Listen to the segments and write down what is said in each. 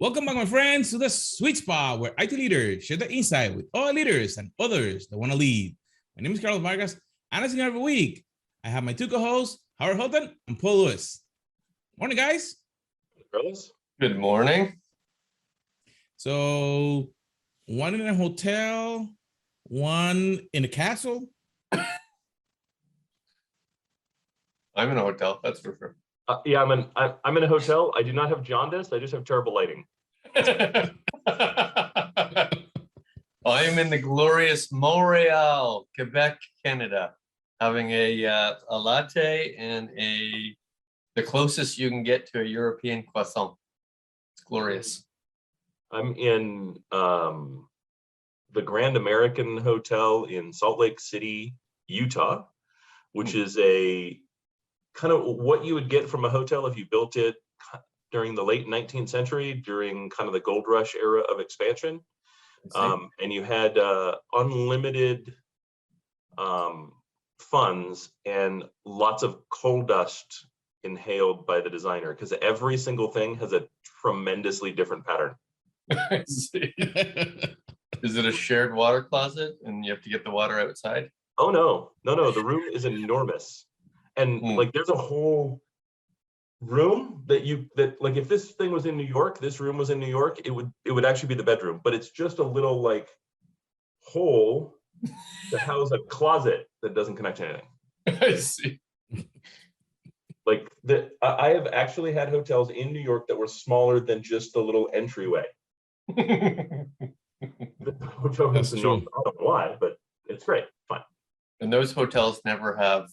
Welcome back, my friends, to the sweet spot where IT leaders share the insight with all leaders and others that want to lead. My name is Carlos Vargas, and as in every week, I have my two co-hosts, Howard Holton and Paul Lewis. Morning, guys. Carlos. Good morning. So, one in a hotel, one in a castle. I'm in a hotel, that's for sure. Yeah, I'm in a hotel. I do not have jaundice. I just have terrible lighting. I am in the glorious Montreal, Quebec, Canada, having a latte and the closest you can get to a European croissant. It's glorious. I'm in the Grand American Hotel in Salt Lake City, Utah, which is a kind of what you would get from a hotel if you built it during the late 19th century, during kind of the gold rush era of expansion. And you had unlimited funds and lots of coal dust inhaled by the designer, because every single thing has a tremendously different pattern. I see. Is it a shared water closet and you have to get the water outside? Oh, no. The room is enormous. And like there's a whole room that like if this thing was in New York, this room was in New York, it would actually be the bedroom, but it's just a little like hole to house a closet that doesn't connect to anything. I see. Like I have actually had hotels in New York that were smaller than just the little entryway. That's true. I don't know why, but it's great. Fine. And those hotels never have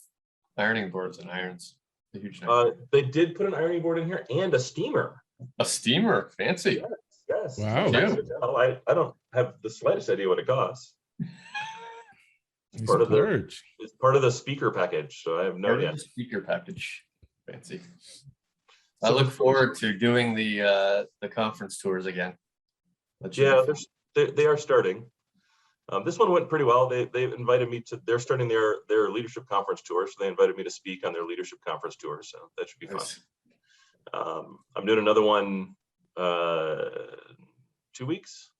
ironing boards and irons. They did put an ironing board in here and a steamer. A steamer, fancy. Yes. Wow. Nice hotel. I don't have the slightest idea what it costs. It's part of the speaker package, so I have no idea. Speaker package, fancy. I look forward to doing the conference tours again. Yeah, they are starting. This one went pretty well. They invited me to. They're starting their leadership conference tour, so they invited me to speak on their leadership conference tour. So that should be fun. Nice. I'm doing another one 2 weeks,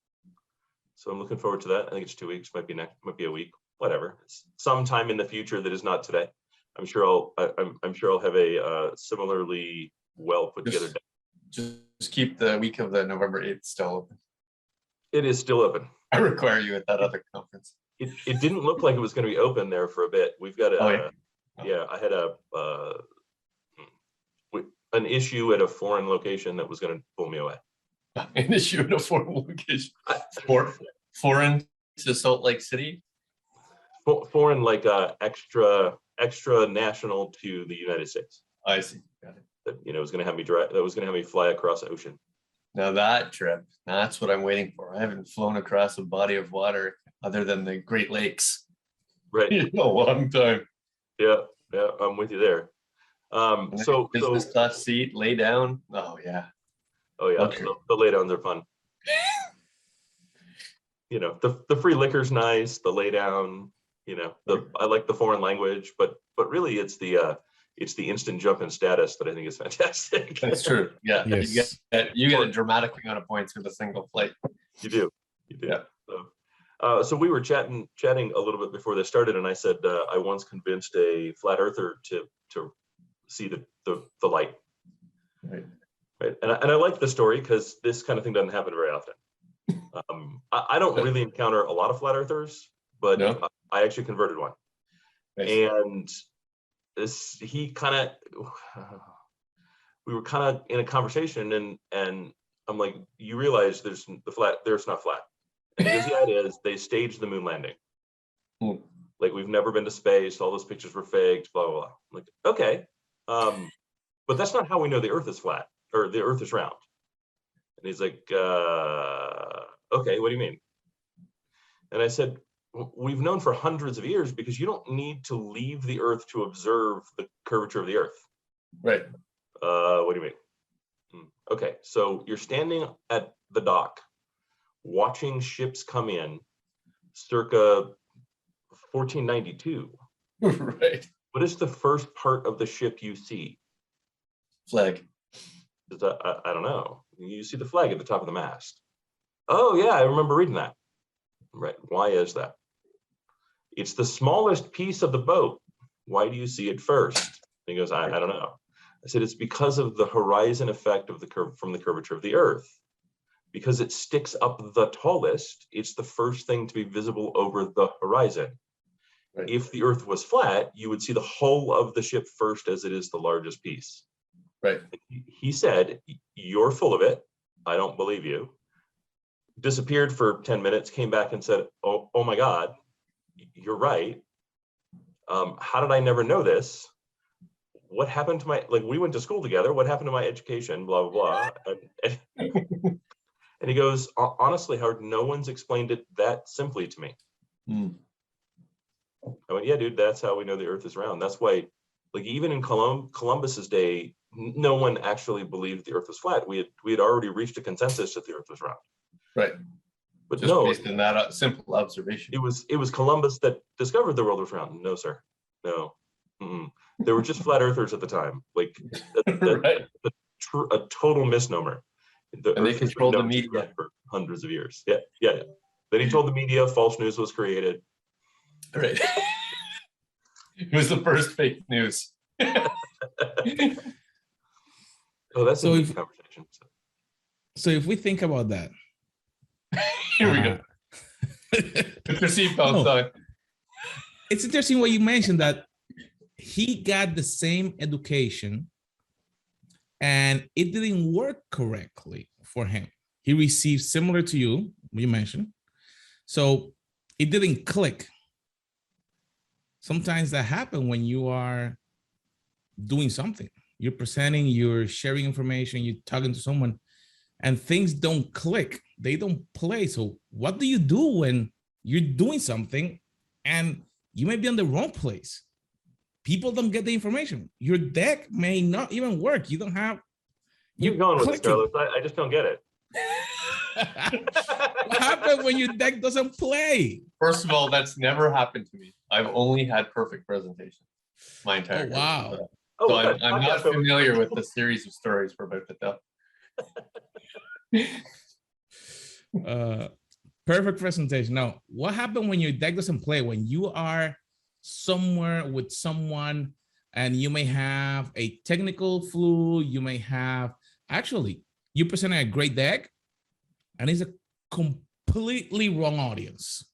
so I'm looking forward to that. I think it's 2 weeks. Might be a week. Whatever. It's sometime in the future that is not today. I'm sure I'll have a similarly well put together day. Just keep the week of the November 8th still open. It is still open. I require you at that other conference. It didn't look like it was going to be open there for a bit. We've got I had an issue at a foreign location that was going to pull me away. An issue at a foreign location. Foreign to Salt Lake City. Foreign, like extra national to the United States. I see. Got it. That was going to have me drive. That was going to have me fly across the ocean. Now that trip, that's what I'm waiting for. I haven't flown across a body of water other than the Great Lakes. Right. In a long time. Yeah, I'm with you there. So business class seat, lay down. Oh yeah. Okay. The lay downs are fun. The free liquor's nice. The lay down. I like the foreign language, but really it's the instant jump in status that I think is fantastic. That's true. Yeah. Yes. You get a dramatic amount of points with a single flight. You do. Yeah. So we were chatting a little bit before this started, and I said I once convinced a flat earther to see the light. Right. And I like the story because this kind of thing doesn't happen very often. I don't really encounter a lot of flat earthers, but no. I actually converted one. Nice. And we were kind of in a conversation, and I'm like, you realize there's not flat. And he goes, yeah, it is. They staged the moon landing. Like, we've never been to space. All those pictures were faked, blah, blah, blah. I'm like, okay. But that's not how we know the earth is flat or the earth is round. And he's like, okay, what do you mean? And I said, we've known for hundreds of years because you don't need to leave the earth to observe the curvature of the earth. Right. What do you mean? Okay, so you're standing at the dock watching ships come in circa 1492. Right. What is the first part of the ship you see? Flag. I don't know. You see the flag at the top of the mast. Oh yeah, I remember reading that. Right. Why is that? It's the smallest piece of the boat. Why do you see it first? And he goes, I don't know. I said, it's because of the horizon effect of the curve from the curvature of the Earth. Because it sticks up the tallest, it's the first thing to be visible over the horizon. Right. If the Earth was flat, you would see the whole of the ship first, as it is the largest piece. Right. He said, you're full of it. I don't believe you. Disappeared for 10 minutes, came back and said, oh my God, you're right. How did I never know this? What happened to my, like, we went to school together. What happened to my education? Blah, blah, blah. And he goes, honestly, Howard, no one's explained it that simply to me. I went, yeah, dude, that's how we know the Earth is round. That's why, like, even in Columbus's day, no one actually believed the Earth was flat. We had already reached a consensus that the Earth was round. Right. But just no, based on that simple observation. It was Columbus that discovered the world was round. No, sir. No. There were just flat earthers at the time. Like right. A total misnomer. And they controlled the media for hundreds of years. Yeah. Then he told the media false news was created. Right. It was the first fake news. Oh, that's a deep conversation. So if we think about that. Here we go. Put your seatbelts on. It's interesting what you mentioned, that he got the same education and it didn't work correctly for him. He received similar to you mentioned. So it didn't click. Sometimes that happens when you are doing something. You're presenting, you're sharing information, you're talking to someone, and things don't click. They don't play. So what do you do when you're doing something and you may be on the wrong place? People don't get the information. Your deck may not even work. You don't have. You're going with it, Carlos. I just don't get it. What happens when your deck doesn't play? First of all, that's never happened to me. I've only had perfect presentations my entire career. Wow. So I'm not familiar with the series of stories we're about to tell. Perfect presentation. Now, what happened when your deck doesn't play? When you are somewhere with someone and you may have a technical flu, you may have, actually, you presented a great deck and it's a completely wrong audience.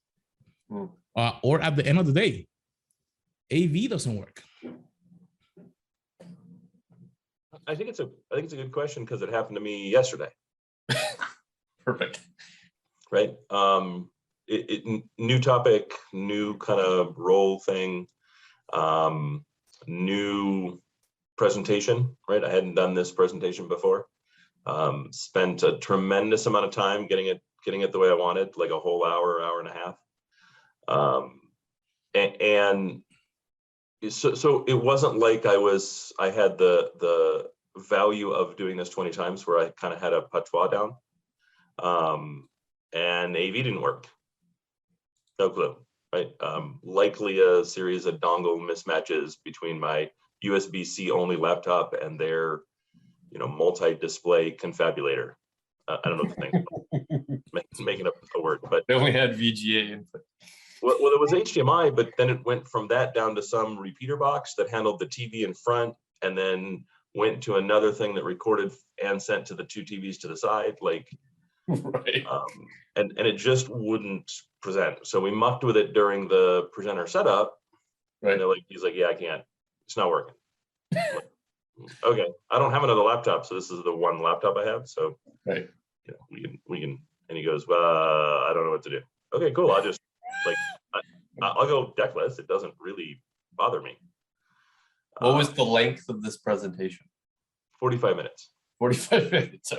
Or at the end of the day, AV doesn't work. I think it's a good question because it happened to me yesterday. Perfect. Right. New topic, new kind of role thing, new presentation, right? I hadn't done this presentation before. Spent a tremendous amount of time getting it the way I wanted, like a whole hour and a half. And so it wasn't like I had the value of doing this 20 times where I kind of had a patois down. And AV didn't work. No clue, right? Likely a series of dongle mismatches between my USB-C only laptop and their, multi-display confabulator. I don't know what to think. Making up a word, but they only had VGA input. Well, it was HDMI, but then it went from that down to some repeater box that handled the TV in front, and then went to another thing that recorded and sent to the two TVs to the side, like. Right. And it just wouldn't present. So we mucked with it during the presenter setup. Right. And he's like, yeah, I can't. It's not working. Like, okay, I don't have another laptop, so this is the one laptop I have. So right. We can. And he goes, well, I don't know what to do. Okay, cool. I'll just I'll go deckless. It doesn't really bother me. What was the length of this presentation? 45 minutes. 45 minutes.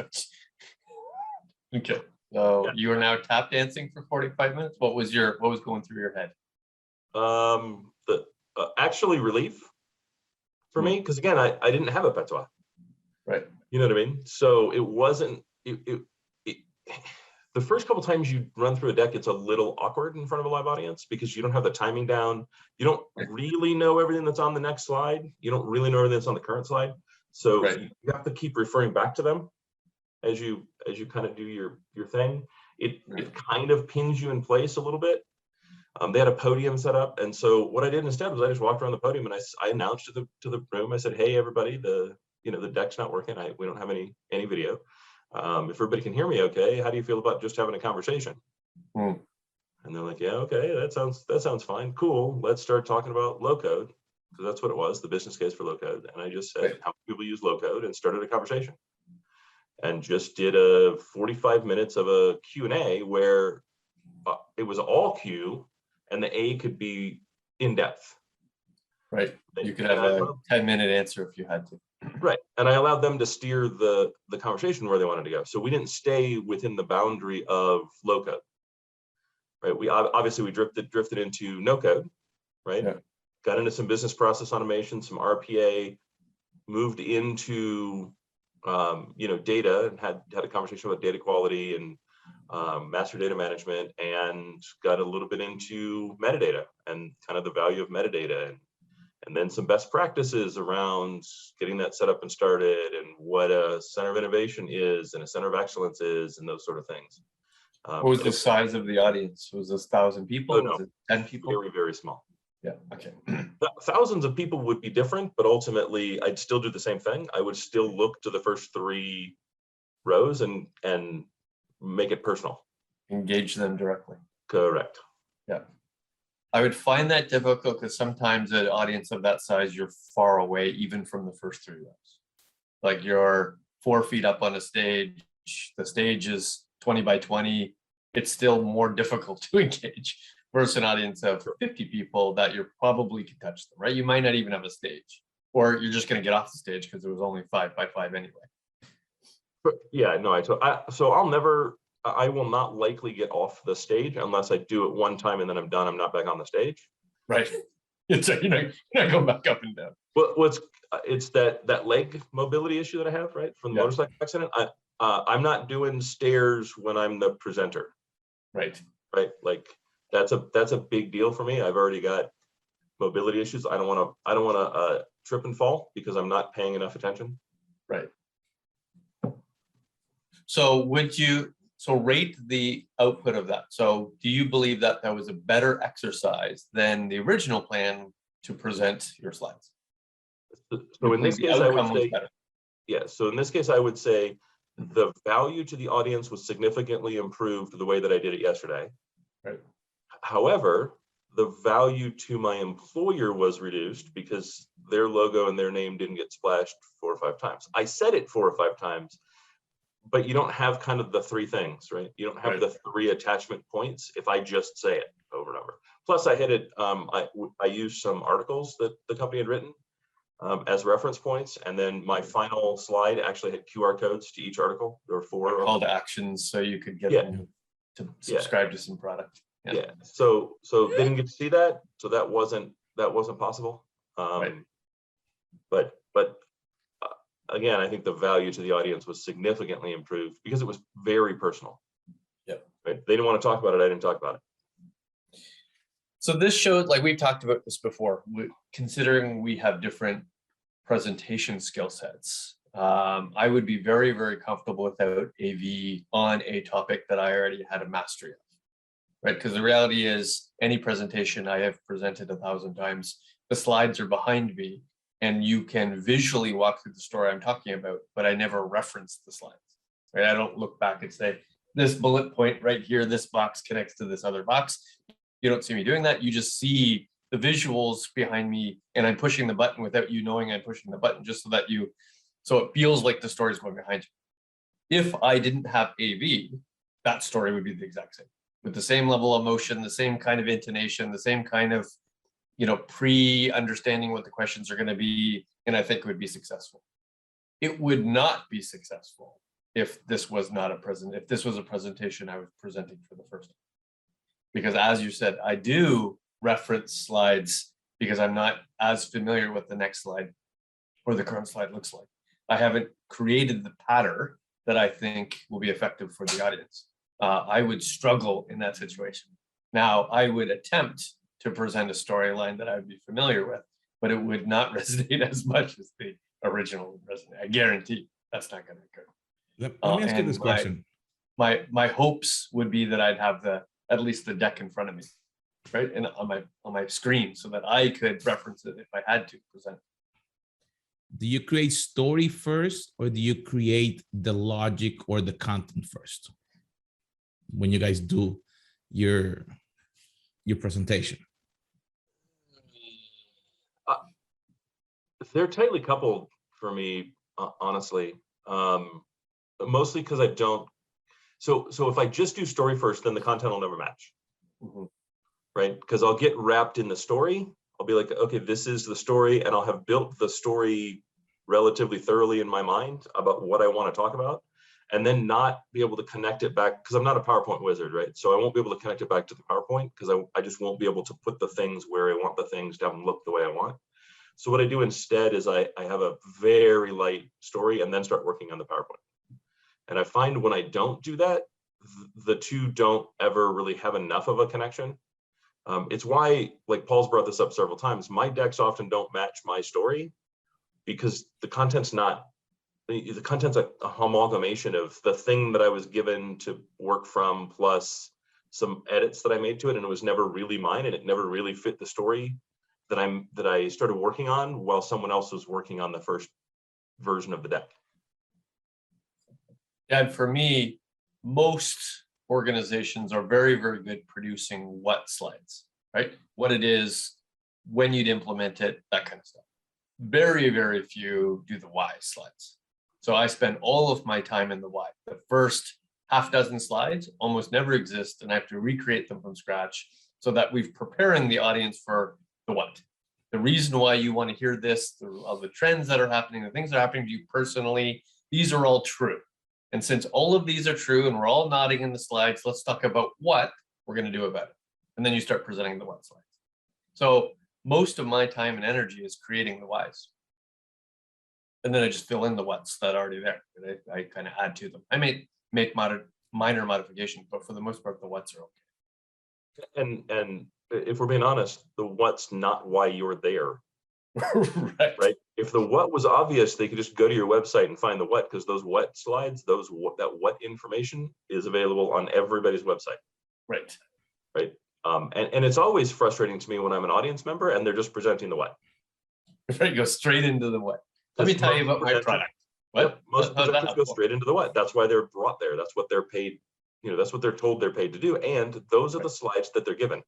Okay. So yeah. You are now tap dancing for 45 minutes. What was going through your head? Actually relief for me, because again, I didn't have a patois. Right. You know what I mean? So it wasn't the first couple times you run through a deck, it's a little awkward in front of a live audience because you don't have the timing down. You don't really know everything that's on the next slide. You don't really know everything that's on the current slide. So Right. you have to keep referring back to them as you kind of do your thing. It kind of pins you in place a little bit. They had a podium set up, and so what I did instead was I just walked around the podium and I announced to the room. I said, "Hey, everybody, the deck's not working. We don't have any video. If everybody can hear me, okay, how do you feel about just having a conversation?" And they're like, "Yeah, okay, that sounds fine. Cool. Let's start talking about low code." So that's what it was, the business case for low code. And I just said, "How many people use low code?" and started a conversation. And just did a 45 minutes of a Q&A where it was all Q and the A could be in depth. Right. You could have a 10-minute answer if you had to. Right. And I allowed them to steer the conversation where they wanted to go. So we didn't stay within the boundary of low code. Right. We obviously drifted into no code, right? Yeah. Got into some business process automation, some RPA, moved into data, and had a conversation about data quality and master data management, and got a little bit into metadata and kind of the value of metadata, and then some best practices around getting that set up and started, and what a center of innovation is and a center of excellence is, and those sort of things. What was the size of the audience? Was this 1,000 people? Oh, no, was it 10 people? Very, very small. Yeah, okay. Thousands of people would be different, but ultimately I'd still do the same thing. I would still look to the first 3 rows and make it personal. Engage them directly. Correct. Yeah. I would find that difficult because sometimes an audience of that size, you're far away even from the first 3 rows. Like you're 4 feet up on a stage, the stage is 20 by 20. It's still more difficult to engage versus an audience of 50 people that you're probably can touch them, right? You might not even have a stage, or you're just going to get off the stage because it was only 5 by 5 anyway. But yeah, no, I will not likely get off the stage unless I do it one time and then I'm done. I'm not back on the stage. Right. It's you're not going back up and down. Well, it's that leg mobility issue that I have, right, from the motorcycle accident. I'm not doing stairs when I'm the presenter. Right. Right. Like that's a big deal for me. I've already got mobility issues. I don't want to trip and fall because I'm not paying enough attention. Right. So rate the output of that? So do you believe that was a better exercise than the original plan to present your slides? So in this case, I would say, yeah. So in this case, I would say the value to the audience was significantly improved the way that I did it yesterday. Right. However, the value to my employer was reduced because their logo and their name didn't get splashed 4 or 5 times. I said it 4 or 5 times, but you don't have kind of the 3 things, right? You don't have the 3 attachment points if I just say it over and over. Plus, I hit it. I used some articles that the company had written as reference points, and then my final slide actually had QR codes to each article. There were 4 call to actions, so you could get them to subscribe to some product. Yeah. So they didn't get to see that, so that wasn't possible. But again, I think the value to the audience was significantly improved because it was very personal. Yeah. Right? They didn't want to talk about it. I didn't talk about it. So this showed, like we've talked about this before, considering we have different presentation skill sets, I would be very, very comfortable without AV on a topic that I already had a mastery of, right? Because the reality is any presentation I have presented 1,000 times, the slides are behind me and you can visually walk through the story I'm talking about, but I never reference the slides, right? I don't look back and say, this bullet point right here, this box connects to this other box. You don't see me doing that. You just see the visuals behind me and I'm pushing the button without you knowing I'm pushing the button, just so it feels like the story is going behind you. If I didn't have AV, that story would be the exact same, with the same level of emotion, the same kind of intonation, the same kind of, pre-understanding what the questions are going to be, and I think it would be successful. It would not be successful if this was not if this was a presentation I was presenting for the first time. Because as you said, I do reference slides because I'm not as familiar with the next slide or the current slide looks like. I haven't created the pattern that I think will be effective for the audience. I would struggle in that situation. Now, I would attempt to present a storyline that I would be familiar with, but it would not resonate as much as the original resume. I guarantee that's not going to occur. Let me ask you this question. My hopes would be that I'd have at least the deck in front of me, right, and on my screen, so that I could reference it if I had to present. Do you create story first, or do you create the logic or the content first when you guys do your presentation? They're tightly coupled for me, honestly. Mostly because I don't. So if I just do story first, then the content will never match, right? Because I'll get wrapped in the story. I'll be like, okay, this is the story, and I'll have built the story relatively thoroughly in my mind about what I want to talk about, and then not be able to connect it back, because I'm not a PowerPoint wizard, right? So I won't be able to connect it back to the PowerPoint, because I just won't be able to put the things where I want the things to have them look the way I want. So what I do instead is I have a very light story and then start working on the PowerPoint. And I find when I don't do that, the two don't ever really have enough of a connection. It's why, like Paul's brought this up several times, my decks often don't match my story, because the content's a amalgamation of the thing that I was given to work from, plus some edits that I made to it, and it was never really mine, and it never really fit the story that I started working on while someone else was working on the first version of the deck. Yeah, and for me, most organizations are very, very good producing what slides, right? What it is, when you'd implement it, that kind of stuff. Very, very few do the why slides. So I spend all of my time in the why. The first half dozen slides almost never exist, and I have to recreate them from scratch so that we've preparing the audience for the what. The reason why you want to hear this, all the trends that are happening, the things that are happening to you personally, these are all true. And since all of these are true and we're all nodding in the slides, let's talk about what we're going to do about it. And then you start presenting the what slides. So most of my time and energy is creating the whys. And then I just fill in the what's that are already there. I kind of add to them. I may make minor modifications, but for the most part, the what's are okay. And if we're being honest, the what's not why you're there. Right. If the what was obvious, they could just go to your website and find the what, because those what slides, that what information is available on everybody's website. Right. And it's always frustrating to me when I'm an audience member and they're just presenting the what. Right, go straight into the what. Let me tell you about my product. What? Yep, most presenters go straight into the what. That's why they're brought there. That's what they're paid. That's what they're told they're paid to do. And those are the slides that they're given.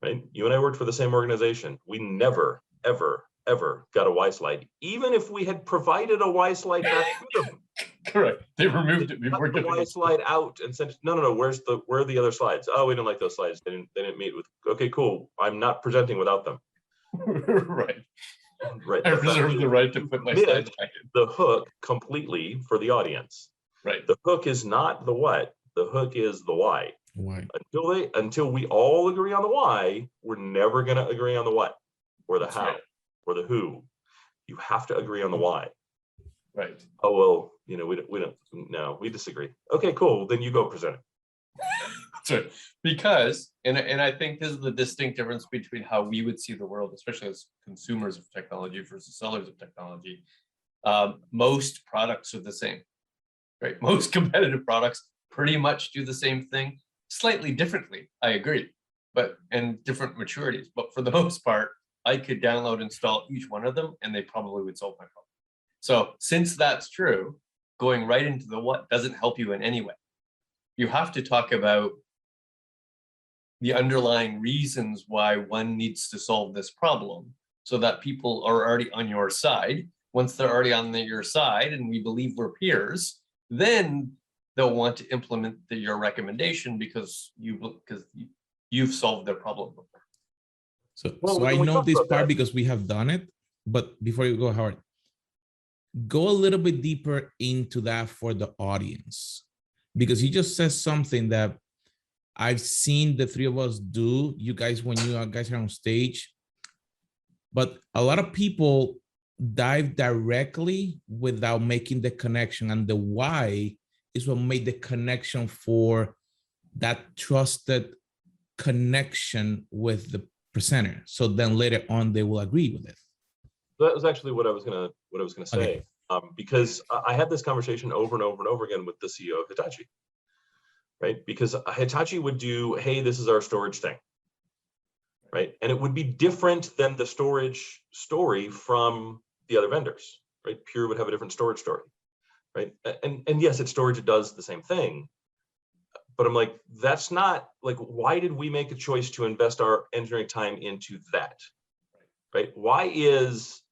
Right? You and I worked for the same organization. We never, ever, ever got a Y slide, even if we had provided a Y slide back to them. Correct. They removed it before the Y slide out and sent it. No. Where are the other slides? Oh, we didn't like those slides. They didn't meet with. Okay, cool. I'm not presenting without them. Right. Right. I reserve the right to put my slides back in. The hook completely for the audience. Right. The hook is not the what. The hook is the why. Why? Until we all agree on the why, we're never going to agree on the what, or the how, or the who. You have to agree on the why. Right. Oh well, we don't. No, we disagree. Okay, cool. Then you go present it. That's right. Because, and I think this is the distinct difference between how we would see the world, especially as consumers of technology versus sellers of technology. Most products are the same, right? Most competitive products pretty much do the same thing, slightly differently. I agree, and different maturities. But for the most part, I could download, install each one of them, and they probably would solve my problem. So since that's true, going right into the what doesn't help you in any way. You have to talk about the underlying reasons why one needs to solve this problem so that people are already on your side. Once they're already on your side and we believe we're peers, then they'll want to implement your recommendation because you've solved their problem before. So I know this part because we have done it, but before you go, Howard, go a little bit deeper into that for the audience, because he just says something that I've seen the three of us do, you guys, when you guys are on stage, but a lot of people dive directly without making the connection, and the why is what made the connection for that trusted connection with the presenter. So then later on, they will agree with it. that was actually what I was gonna say. Okay. Because I had this conversation over and over and over again with the CEO of Hitachi, right? Because Hitachi would do, hey, this is our storage thing, right? And it would be different than the storage story from the other vendors, right? Pure would have a different storage story, right? And yes, it's storage, it does the same thing. But I'm like, that's not like, why did we make a choice to invest our engineering time into that, right? Why is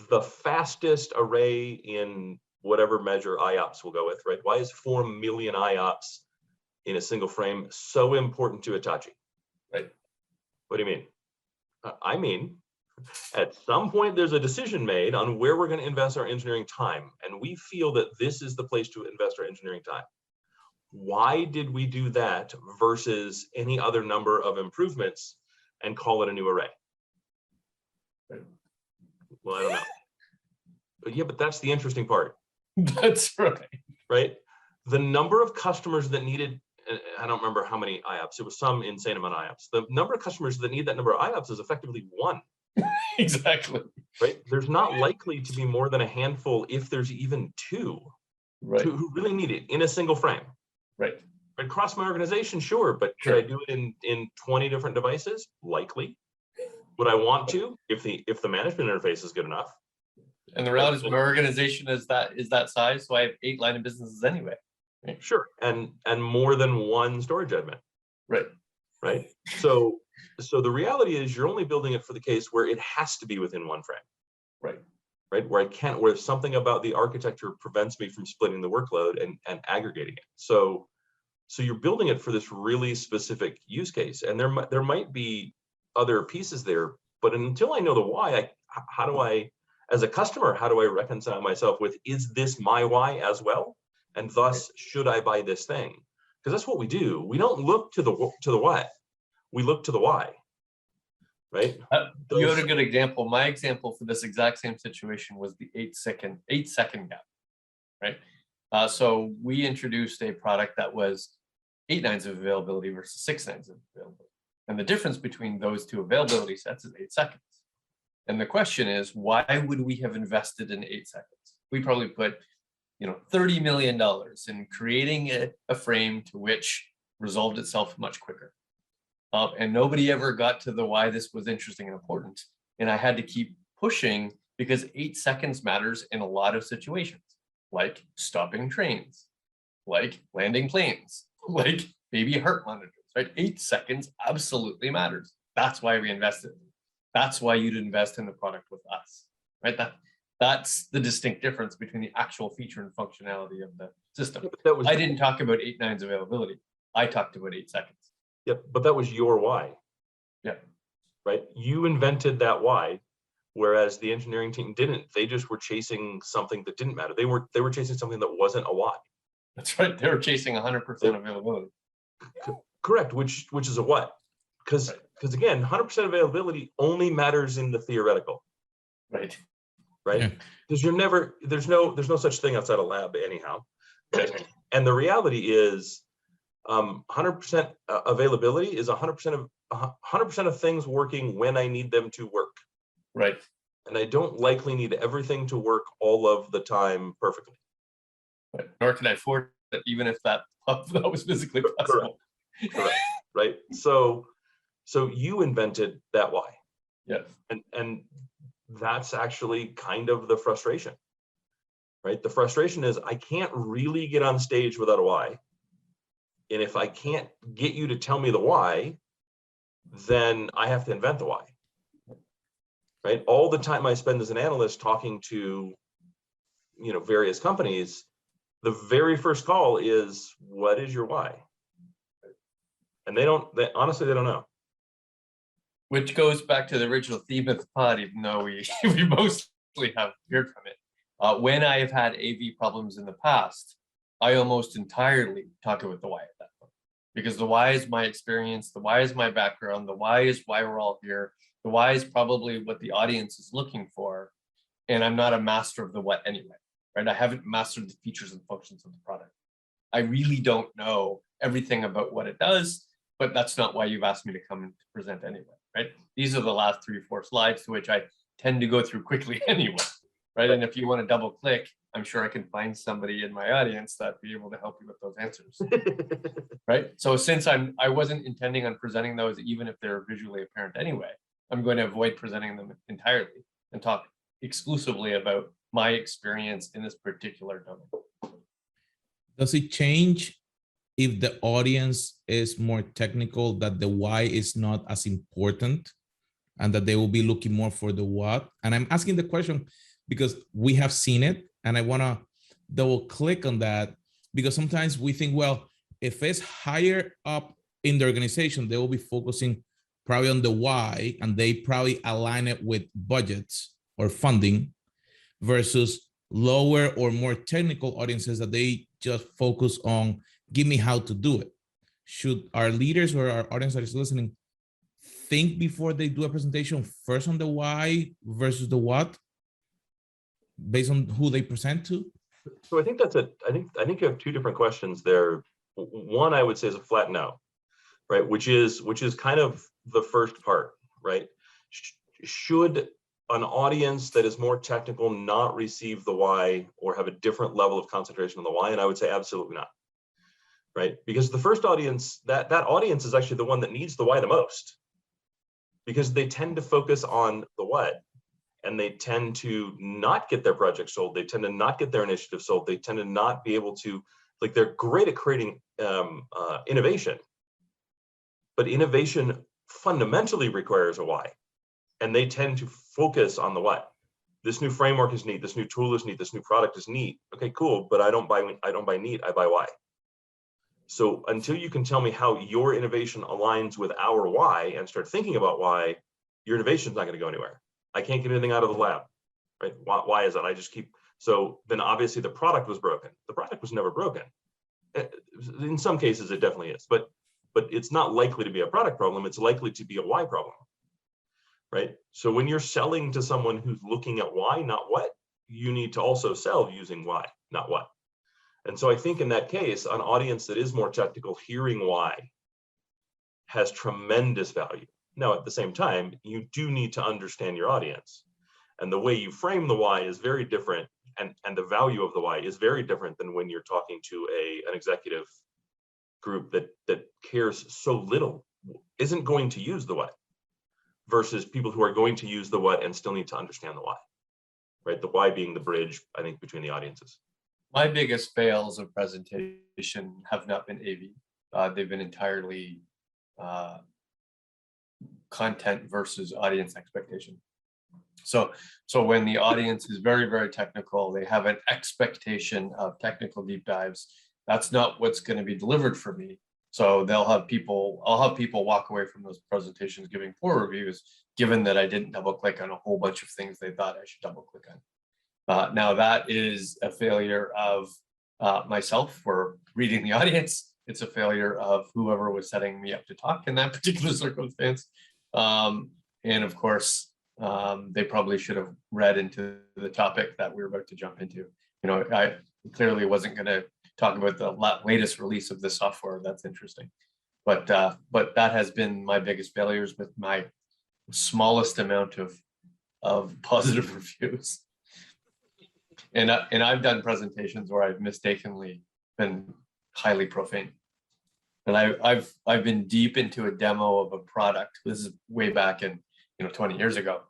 the fastest array in whatever measure IOPS will go with, right? Why is 4 million IOPS in a single frame so important to Hitachi? Right. What do you mean? I mean, at some point there's a decision made on where we're going to invest our engineering time, and we feel that this is the place to invest our engineering time. Why did we do that versus any other number of improvements and call it a new array? Well, I don't know. But yeah, but that's the interesting part. That's right. Right? The number of customers that needed, I don't remember how many IOPS, it was some insane amount of IOPS. The number of customers that need that number of IOPS is effectively 1. Exactly. Right? There's not likely to be more than a handful, if there's even 2, Right. who really need it in a single frame. Right. Across my organization, sure, but could I do it in 20 different devices? Likely. Would I want to if the management interface is good enough? And the reality is my organization is that size, so I have 8 line of businesses anyway. Right. Sure, and more than 1 storage admin. Right. Right. So the reality is you're only building it for the case where it has to be within 1 frame. Right. Right. Where something about the architecture prevents me from splitting the workload and aggregating it. So you're building it for this really specific use case, and there might be other pieces there, but until I know the why, how do I, as a customer, how do I reconcile myself with, is this my why as well? And thus, should I buy this thing? Because that's what we do. We don't look to the what, we look to the why, right? You had a good example. My example for this exact same situation was the 8-second gap, right? So we introduced a product that was 8 nines of availability versus 6 nines of availability. And the difference between those 2 availability sets is 8 seconds. And the question is, why would we have invested in 8 seconds? We probably put, $30 million in creating a frame to which resolved itself much quicker. And nobody ever got to the why this was interesting and important. And I had to keep pushing because 8 seconds matters in a lot of situations, like stopping trains, like landing planes, like baby heart monitors, right? 8 seconds absolutely matters. That's why we invested. That's why you'd invest in the product with us, right? That's the distinct difference between the actual feature and functionality of the system. I didn't talk about 8 nines availability. I talked about 8 seconds. Yep, but that was your why. Yeah. Right? You invented that why, whereas the engineering team didn't. They just were chasing something that didn't matter. They were chasing something that wasn't a why. That's right. They were chasing 100% availability. Correct, which is a what? Because again, 100% availability only matters in the theoretical. Right. Right? Because there's no such thing outside a lab anyhow. And the reality is 100% availability is 100% of things working when I need them to work. Right. And I don't likely need everything to work all of the time perfectly. Right. Nor can I afford it, even if that was physically possible. Correct. Right. So you invented that why. Yes. And that's actually kind of the frustration. Right. The frustration is I can't really get on stage without a why. And if I can't get you to tell me the why, then I have to invent the why. Right? All the time I spend as an analyst talking to, various companies, the very first call is, what is your why? And honestly, they don't know. Which goes back to the original theme of the pod, even though we mostly have heard from it. When I have had AV problems in the past, I almost entirely talk about the why at that point. Because the why is my experience, the why is my background, the why is why we're all here, the why is probably what the audience is looking for, and I'm not a master of the what anyway, right? I haven't mastered the features and functions of the product. I really don't know everything about what it does, but that's not why you've asked me to come and present anyway, right? These are the last 3 or 4 slides to which I tend to go through quickly anyway, right? And if you want to double click, I'm sure I can find somebody in my audience that'd be able to help you with those answers, right? So since I wasn't intending on presenting those, even if they're visually apparent anyway, I'm going to avoid presenting them entirely and talk exclusively about my experience in this particular domain. Does it change if the audience is more technical, that the why is not as important and that they will be looking more for the what? And I'm asking the question because we have seen it, and I want to double click on that, because sometimes we think, well, if it's higher up in the organization, they will be focusing probably on the why, and they probably align it with budgets or funding, versus lower or more technical audiences that they just focus on, give me how to do it. Should our leaders or our audience that is listening think before they do a presentation first on the why versus the what, based on who they present to? So I think I think you have two different questions there. One, I would say, is a flat no, right? Which is kind of the first part, right? Should an audience that is more technical not receive the why or have a different level of concentration on the why? And I would say absolutely not, right? Because the first audience, that audience is actually the one that needs the why the most, because they tend to focus on the what, and they tend to not get their project sold. They tend to not get their initiative sold. They tend to not be able to, like, they're great at creating innovation, but innovation fundamentally requires a why. And they tend to focus on the what. This new framework is neat. This new tool is neat. This new product is neat. Okay, cool. But I don't buy neat. I buy why. So until you can tell me how your innovation aligns with our why and start thinking about why, your innovation is not going to go anywhere. I can't get anything out of the lab, right? Why is that? I just keep. So then obviously the product was broken. The product was never broken. In some cases, it definitely is, but it's not likely to be a product problem. It's likely to be a why problem. Right? So when you're selling to someone who's looking at why, not what, you need to also sell using why, not what. And so I think in that case, an audience that is more technical, hearing why, has tremendous value. Now, at the same time, you do need to understand your audience. And the way you frame the why is very different, and the value of the why is very different than when you're talking to an executive group that cares so little, isn't going to use the what, versus people who are going to use the what and still need to understand the why, right? The why being the bridge, I think, between the audiences. My biggest fails of presentation have not been AV. They've been entirely content versus audience expectation. So when the audience is very, very technical, they have an expectation of technical deep dives. That's not what's going to be delivered for me. So I'll have people walk away from those presentations giving poor reviews, given that I didn't double click on a whole bunch of things they thought I should double click on. Now that is a failure of myself for reading the audience. It's a failure of whoever was setting me up to talk in that particular circumstance. And of course, they probably should have read into the topic that we were about to jump into. You know, I clearly wasn't going to talk about the latest release of the software. That's interesting, but that has been my biggest failures with my smallest amount of positive reviews. And I've done presentations where I've mistakenly been highly profane. And I've been deep into a demo of a product. This is way back in 20 years ago,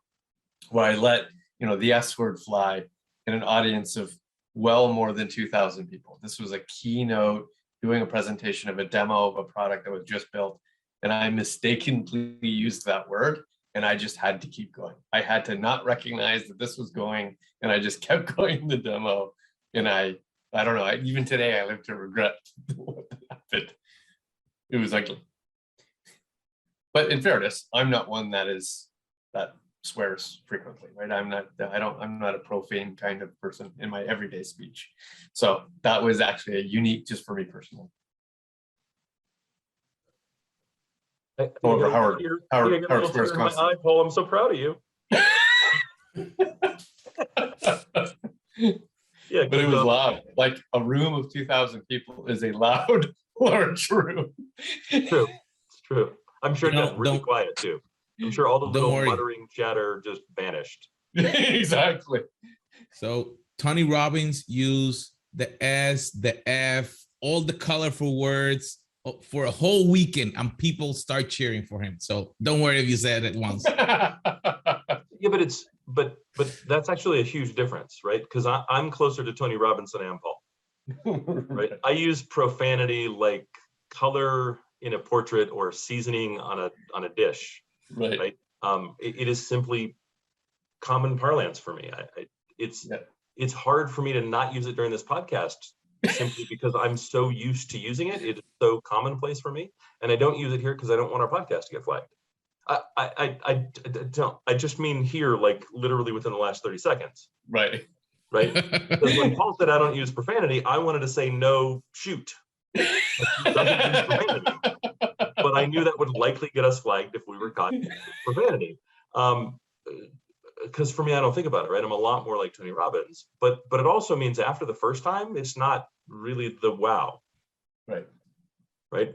where I let the S word fly in an audience of well more than 2,000 people. This was a keynote doing a presentation of a demo of a product that was just built, and I mistakenly used that word, and I just had to keep going. I had to not recognize that this was going, and I just kept going the demo. And I don't know, even today I live to regret what happened. It was ugly. But in fairness, I'm not one that swears frequently, right? I'm not a profane kind of person in my everyday speech. So that was actually a unique just for me personally. Howard swears constantly. Paul, I'm so proud of you. Yeah, but it was loud. Like a room of 2,000 people is a loud, large room. True, it's true. I'm sure it got really quiet too. I'm sure all the little worry. muttering chatter just vanished. Exactly. So Tony Robbins used the S, the F, all the colorful words for a whole weekend, and people start cheering for him. So don't worry if you said it once. Yeah, but that's actually a huge difference, right? Because I'm closer to Tony Robbins than I am Paul. Right? I use profanity like color in a portrait or seasoning on a dish. Right. It is simply common parlance for me. It's hard for me to not use it during this podcast simply because I'm so used to using it. It is so commonplace for me, and I don't use it here because I don't want our podcast to get flagged. I don't. I just mean here, like literally within the last 30 seconds. Right. Right. Because when Paul said I don't use profanity, I wanted to say no, shoot. He doesn't use profanity. But I knew that would likely get us flagged if we were caught using profanity. Because for me, I don't think about it, right? I'm a lot more like Tony Robbins, but it also means after the first time, it's not really the wow. Right.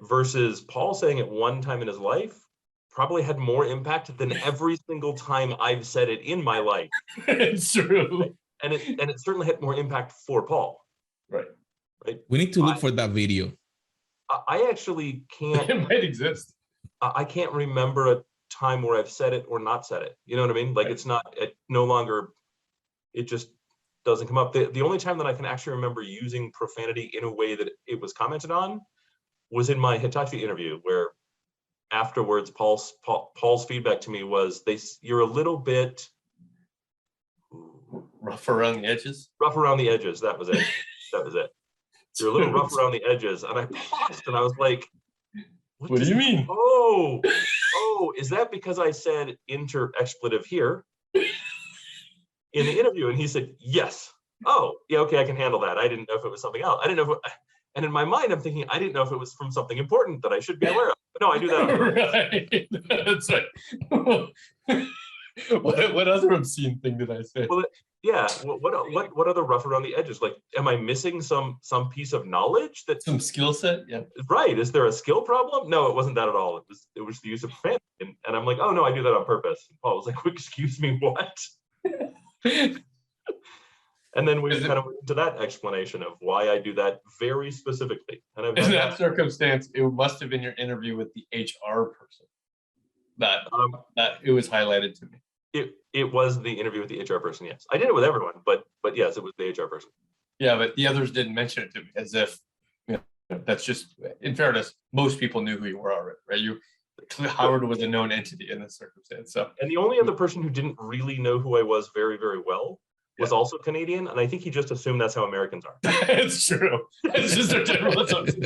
Versus Paul saying it one time in his life probably had more impact than every single time I've said it in my life. It's true. Right? And it certainly had more impact for Paul. Right. We need to look for that video. I actually can't. It might exist. I can't remember a time where I've said it or not said it. You know what I mean? Like it's no longer, it just doesn't come up. The only time that I can actually remember using profanity in a way that it was commented on was in my Hitachi interview, where afterwards Paul's feedback to me was, you're a little bit rough around the edges. Rough around the edges. That was it. You're a little rough around the edges. And I paused and I was like, what do you mean? Oh, is that because I said expletive here in the interview? And he said, yes. Oh, yeah, okay, I can handle that. I didn't know if it was something else. I didn't know and in my mind, I'm thinking, I didn't know if it was from something important that I should be aware of. But no, I do that. Right. That's right. What other obscene thing did I say? Well, yeah. What other rough around the edges? Like, am I missing some piece of knowledge some skill set? Yeah. Right. Is there a skill problem? No, it wasn't that at all. It was the use of profanity. And I'm like, oh no, I do that on purpose. And Paul was like, excuse me, what? And then we kind of went into that explanation of why I do that very specifically. And in that circumstance, it must have been your interview with the HR person that it was highlighted to me. It was the interview with the HR person, yes. I did it with everyone, but yes, it was the HR person. Yeah, but the others didn't mention it to me, as if, that's just, in fairness, most people knew who you were already, right? Howard was a known entity in this circumstance. So, and the only other person who didn't really know who I was very, very well was also Canadian, and I think he just assumed that's how Americans are. It's true. It's just a general assumption.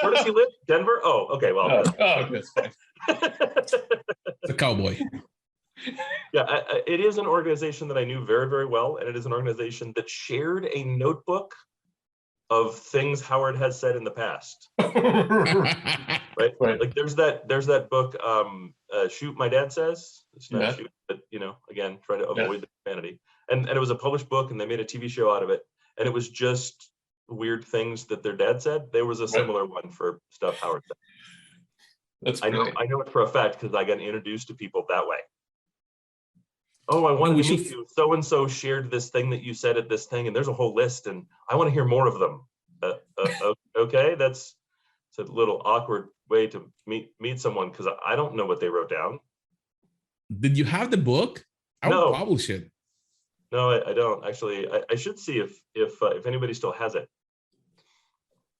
Where does he live? Denver? Oh, okay. Well, that's fine. It's a cowboy. Yeah, it is an organization that I knew very, very well, and it is an organization that shared a notebook of things Howard has said in the past. Right? Like there's that book, Shoot, My Dad Says. It's not shoot, but again, try to avoid the profanity. And it was a published book, and they made a TV show out of it, and it was just weird things that their dad said. There was a similar one for stuff Howard said. I know it for a fact because I got introduced to people that way. Oh, I want to meet you. So and so shared this thing that you said at this thing, and there's a whole list, and I want to hear more of them. Okay, that's a little awkward way to meet someone because I don't know what they wrote down. Did you have the book? I would publish it. No, I don't actually. I should see if anybody still has it.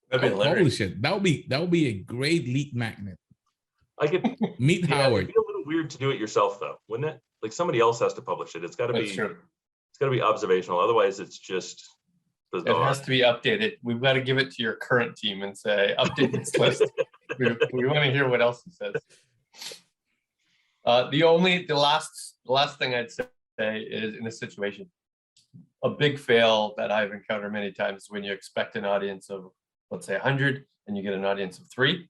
That'd be publish it. That would be a great lead magnet. I could meet Howard. It'd be a little weird to do it yourself, though, wouldn't it? Like somebody else has to publish it. It's got to be. True. It's got to be observational. Otherwise, it's just bizarre. It has to be updated. We've got to give it to your current team and say, update this list. We want to hear what else he says. The last thing I'd say is, in this situation, a big fail that I've encountered many times is when you expect an audience of, let's say, 100 and you get an audience of 3.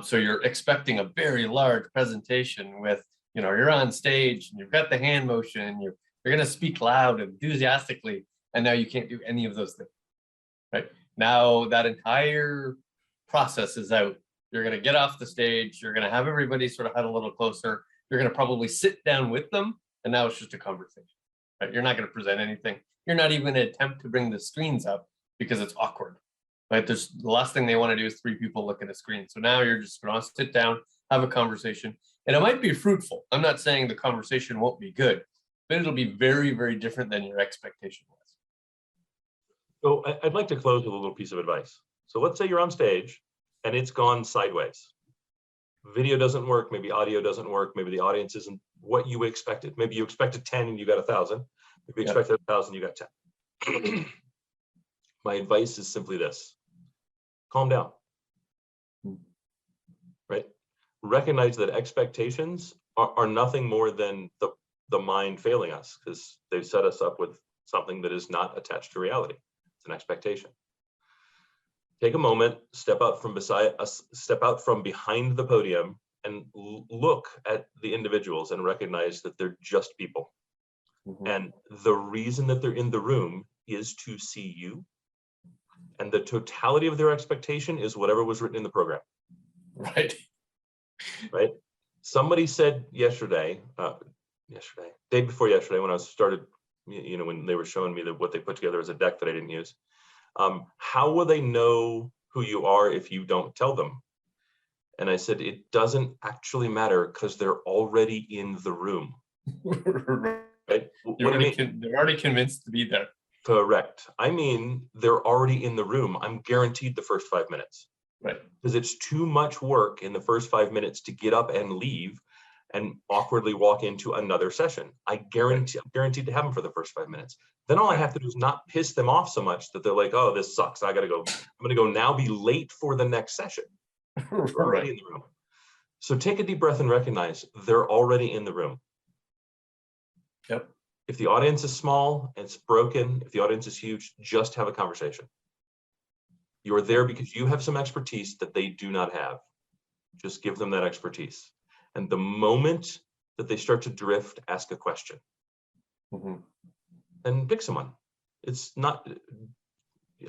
So you're expecting a very large presentation with, you're on stage and you've got the hand motion, you're going to speak loud, enthusiastically, and now you can't do any of those things, right? Now that entire process is out. You're going to get off the stage. You're going to have everybody sort of huddle a little closer. You're going to probably sit down with them, and now it's just a conversation, right? You're not going to present anything. You're not even going to attempt to bring the screens up because it's awkward, right? The last thing they want to do is 3 people look at a screen. So now you're just going to sit down, have a conversation, and it might be fruitful. I'm not saying the conversation won't be good, but it'll be very, very different than your expectation was. So I'd like to close with a little piece of advice. So let's say you're on stage and it's gone sideways. Video doesn't work, maybe audio doesn't work, maybe the audience isn't what you expected. Maybe you expected 10 and you got 1,000. If you expected 1,000, you got 10. My advice is simply this: calm down, right? Recognize that expectations are nothing more than the mind failing us, because they've set us up with something that is not attached to reality. It's an expectation. Take a moment, step out from behind the podium and look at the individuals and recognize that they're just people. Mm-hmm. And the reason that they're in the room is to see you. And the totality of their expectation is whatever was written in the program. Right. Right. Somebody said yesterday, day before yesterday, when I started, when they were showing me what they put together as a deck that I didn't use. How will they know who you are if you don't tell them? And I said, it doesn't actually matter because they're already in the room. Right? They're already convinced to be there. Correct. I mean, they're already in the room. I'm guaranteed the first 5 minutes. Right. Because it's too much work in the first 5 minutes to get up and leave and awkwardly walk into another session. I'm guaranteed to have them for the first 5 minutes. Then all I have to do is not piss them off so much that they're like, oh, this sucks. I gotta go. I'm gonna go now, be late for the next session. They're already in the room. So take a deep breath and recognize they're already in the room. Yep. If the audience is small and it's broken, if the audience is huge, just have a conversation. You're there because you have some expertise that they do not have. Just give them that expertise. And the moment that they start to drift, ask a question. Mm-hmm. And pick someone. It's not,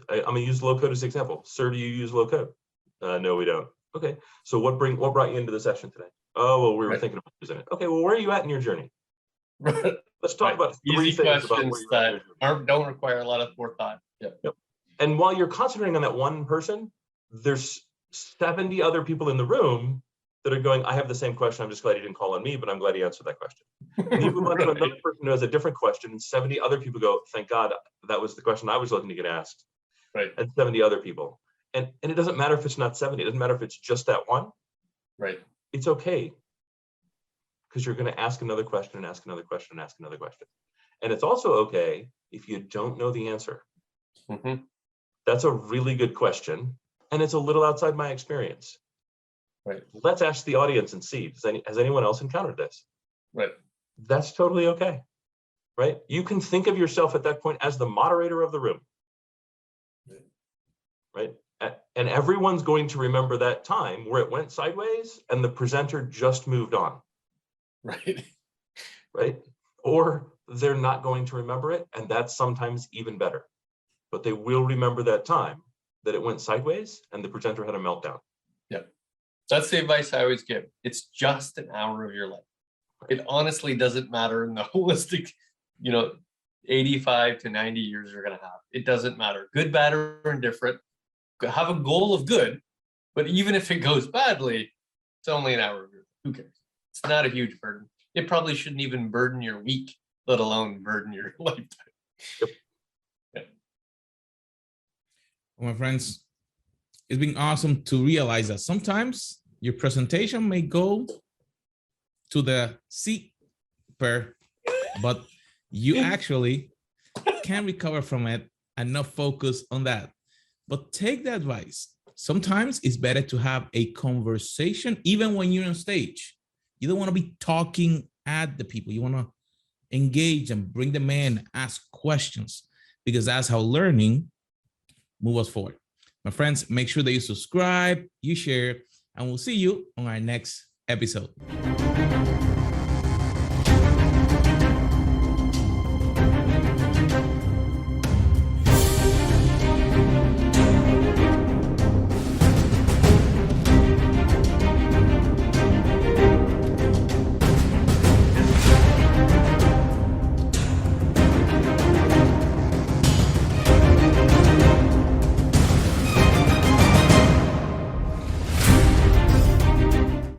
I'm gonna use low code as an example. Sir, do you use low code? No, we don't. Okay, so what brought you into the session today? Oh, well, we were thinking about using it. Okay, well, where are you at in your journey? Let's talk about easy questions that don't require a lot of forethought. Yep. And while you're concentrating on that one person, there's 70 other people in the room that are going, I have the same question. I'm just glad he didn't call on me, but I'm glad he answered that question. And you move on to another person who has a different question, and 70 other people go, thank God, that was the question I was looking to get asked. Right. And 70 other people. And it doesn't matter if it's not 70. It doesn't matter if it's just that one. Right. It's okay. Because you're going to ask another question and ask another question and ask another question. And it's also okay if you don't know the answer. Mm-hmm. That's a really good question. And it's a little outside my experience. Right. Let's ask the audience and see, has anyone else encountered this? Right. That's totally okay. Right. You can think of yourself at that point as the moderator of the room. Right. And everyone's going to remember that time where it went sideways and the presenter just moved on. Right. Right. Or they're not going to remember it. And that's sometimes even better. But they will remember that time that it went sideways and the presenter had a meltdown. Yeah. That's the advice I always give. It's just an hour of your life. It honestly doesn't matter in the holistic, 85 to 90 years you're going to have. It doesn't matter. Good, bad, or indifferent. Have a goal of good, but even if it goes badly, it's only an hour of your life. Who cares? It's not a huge burden. It probably shouldn't even burden your week, let alone burden your lifetime. Yep. Yeah. Well, my friends, it's been awesome to realize that sometimes your presentation may go to the C but you actually can recover from it and not focus on that. But take the advice. Sometimes it's better to have a conversation, even when you're on stage. You don't want to be talking at the people. You want to engage and bring them in, ask questions, because that's how learning moves us forward. My friends, make sure that you subscribe, you share, and we'll see you on our next episode.